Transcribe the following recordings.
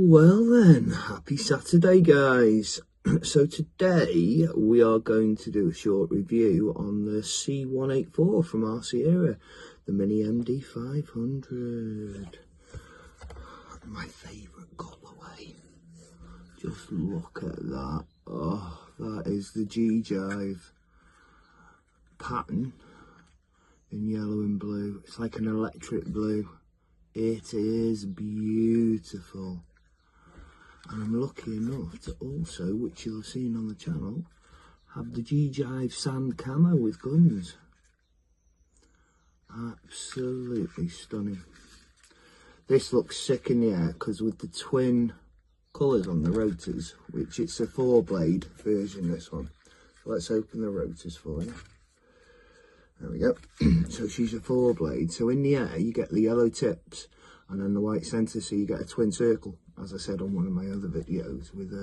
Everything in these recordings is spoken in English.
Well then, happy Saturday guys. So today we are going to do a short review on the C184 from ERA, the Mini MD500. My favourite colourway. Just look at that. Oh, that is the Gyro pattern in yellow and blue. It's like an electric blue. It is beautiful. And I'm lucky enough to also, which you'll have seen on the channel, have the Gyro sand camo with guns. Absolutely stunning. This looks sick in the air because with the twin colours on the rotors, which it's a 4-blade version, this one. So let's open the rotors for you. There we go. So she's a 4-blade. So in the air you get the yellow tips and then the white centre, so you get a twin circle, as I said on one of my other videos, with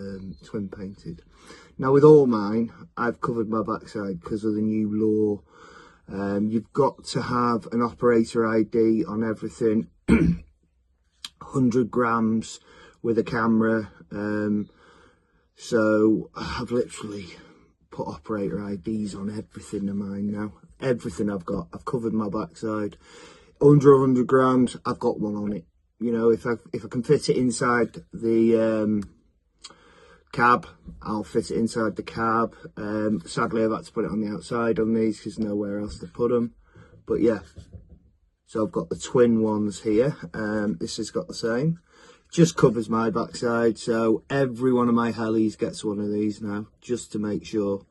twin painted. Now with all mine, I've covered my backside because of the new law. You've got to have an operator ID on everything, 100 grams with a camera. So I've literally put operator IDs on everything of mine now. Everything I've got, I've covered my backside. Under 100 grams, I've got one on it. You know, if I can fit it inside the cab, I'll fit it inside the cab. Sadly, I've had to put it on the outside on these because there's nowhere else to put them. But yeah, so I've got the twin ones here. This has got the same. Just covers my backside, so every one of my helis gets one of these now, just to make sure.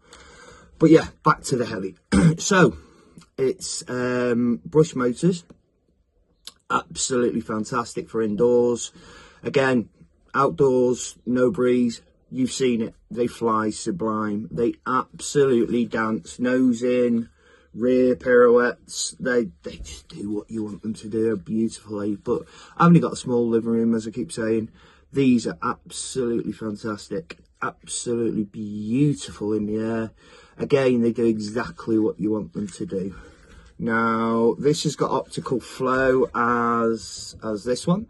But yeah, back to the heli. So it's brush motors. Absolutely fantastic for indoors. Again, outdoors, no breeze. You've seen it. They fly sublime. They absolutely dance. Nose in, rear pirouettes. They just do what you want them to do beautifully. But I've only got a small living room, as I keep saying. These are absolutely fantastic. Absolutely beautiful in the air. Again, they do exactly what you want them to do. Now, this has got optical flow as this one.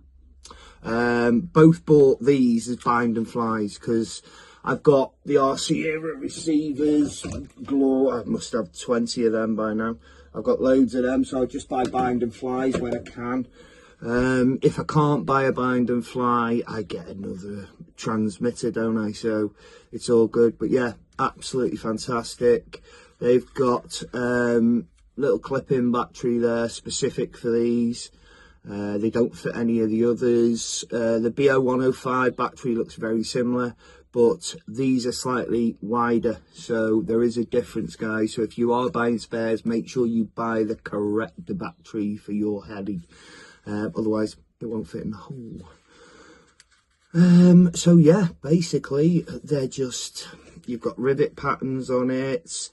Both bought these as bind and flies because I've got the ERA receivers galore. I must have 20 of them by now. I've got loads of them, so I just buy bind and flies when I can. If I can't buy a bind and fly, I get another transmitter, don't I? So it's all good. But yeah, absolutely fantastic. They've got little clip-in battery there specific for these. They don't fit any of the others. The BO105 battery looks very similar, but these are slightly wider, so there is a difference, guys. So if you are buying spares, make sure you buy the correct battery for your heli, otherwise it won't fit in the hole. So yeah, basically they're just, you've got rivet patterns on it.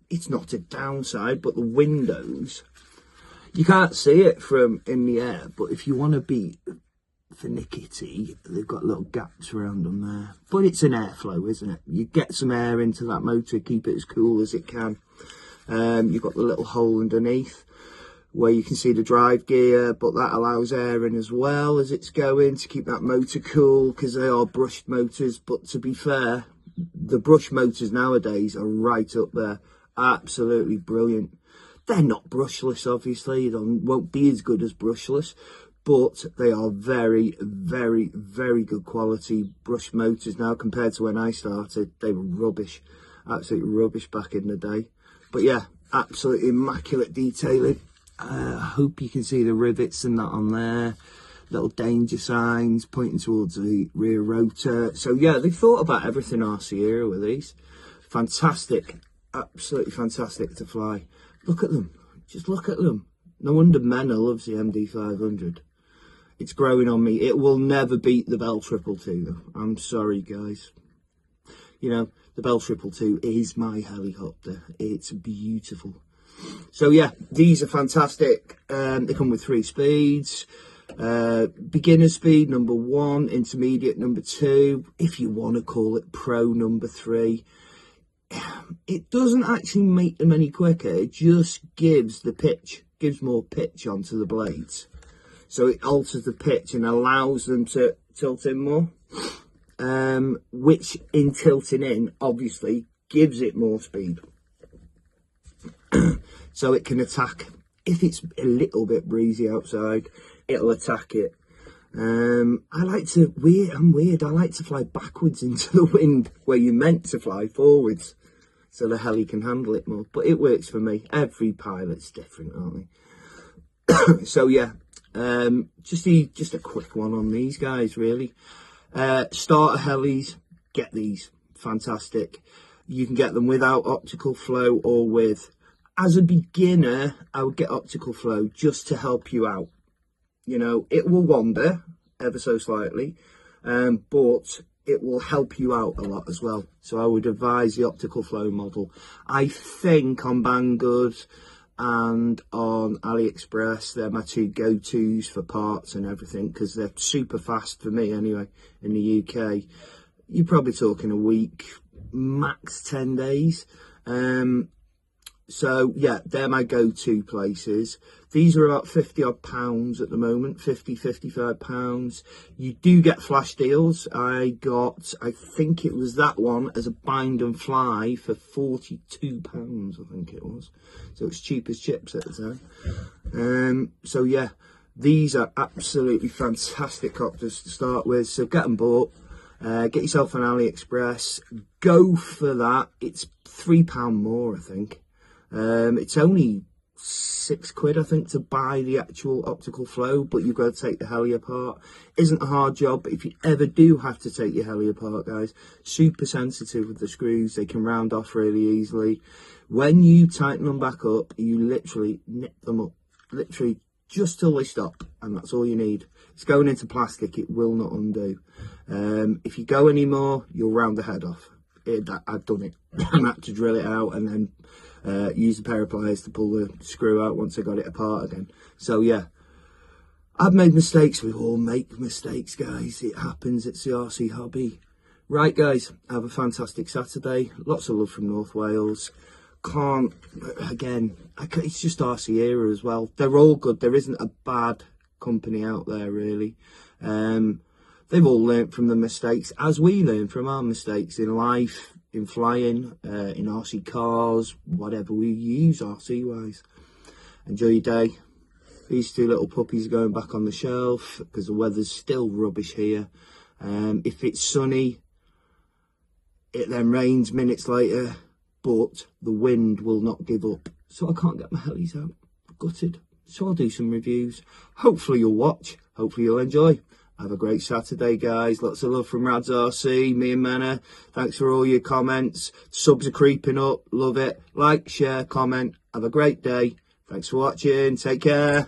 It's not a downside, but the windows, you can't see it from in the air, but if you want to be finicky, they've got little gaps around them there. But it's an airflow, isn't it? You get some air into that motor, keep it as cool as it can. You've got the little hole underneath where you can see the drive gear, but that allows air in as well as it's going to keep that motor cool, because they are brushed motors. But to be fair, the brush motors nowadays are right up there. Absolutely brilliant. They're not brushless, obviously. They won't be as good as brushless, but they are very, very, very good quality brush motors now compared to when I started. They were rubbish, absolutely rubbish back in the day. But yeah, absolutely immaculate detailing. I hope you can see the rivets and that on there. Little danger signs pointing towards the rear rotor. So yeah, they've thought about everything RCA with these. Fantastic. Absolutely fantastic to fly. Look at them, just look at them. No wonder Mena loves the MD500. It's growing on me. It will never beat the Bell 222 though. I'm sorry guys. You know, the Bell 222 is my helicopter. It's beautiful. So yeah, these are fantastic. They come with 3 speeds. Beginner speed number 1, intermediate number 2, if you want to call it pro number 3. It doesn't actually make them any quicker, it just gives the pitch, gives more pitch onto the blades. so it alters the pitch and allows them to tilt in more, which in tilting in obviously gives it more speed. So it can attack. If it's a little bit breezy outside, it'll attack it. I'm weird. I like to fly backwards into the wind where you're meant to fly forwards, so the heli can handle it more. But it works for me. Every pilot's different, aren't they? So yeah, just a quick one on these guys, really. Starter helis, get these. Fantastic. You can get them without optical flow or with. As a beginner, I would get optical flow just to help you out. You know, it will wander ever so slightly, but it will help you out a lot as well. So I would advise the optical flow model. I think on Banggood and on AliExpress, they're my two go-tos for parts and everything, because they're super fast for me anyway. In the UK, you're probably talking a week, max 10 days. So yeah, they're my go-to places. These are about 50 odd pounds at the moment, 55 pounds. You do get flash deals. I think it was that one as a bind and fly for 42 pounds, I think it was. So it's cheap as chips at the time. So yeah, these are absolutely fantastic copters to start with. So get them bought. Get yourself an AliExpress. Go for that. It's £3 more, I think. It's only £6, I think, to buy the actual optical flow, but you've got to take the heli apart. Isn't a hard job, but if you ever do have to take your heli apart, guys, super sensitive with the screws. They can round off really easily. When you tighten them back up, you literally nip them up, literally just till they stop, and that's all you need. It's going into plastic, it will not undo. If you go any more, you'll round the head off. I've done it. I had to drill it out and then use a pair of pliers to pull the screw out once I got it apart again. So yeah, I've made mistakes. We all make mistakes, guys. It happens. It's the RC hobby. Right, guys, have a fantastic Saturday. Lots of love from North Wales. It's just RC ERA as well. They're all good. There isn't a bad company out there, really. They've all learnt from the mistakes, as we learn from our mistakes in life, in flying, in RC cars, whatever we use RC-wise. Enjoy your day. These two little puppies are going back on the shelf because the weather's still rubbish here. If it's sunny, it then rains minutes later, but the wind will not give up. So I can't get my helis out. Gutted. So I'll do some reviews. Hopefully you'll watch. Hopefully you'll enjoy. Have a great Saturday, guys. Lots of love from RAD'S RC, me and Mena. Thanks for all your comments. Subs are creeping up. Love it. Like, share, comment. Have a great day. Thanks for watching. Take care.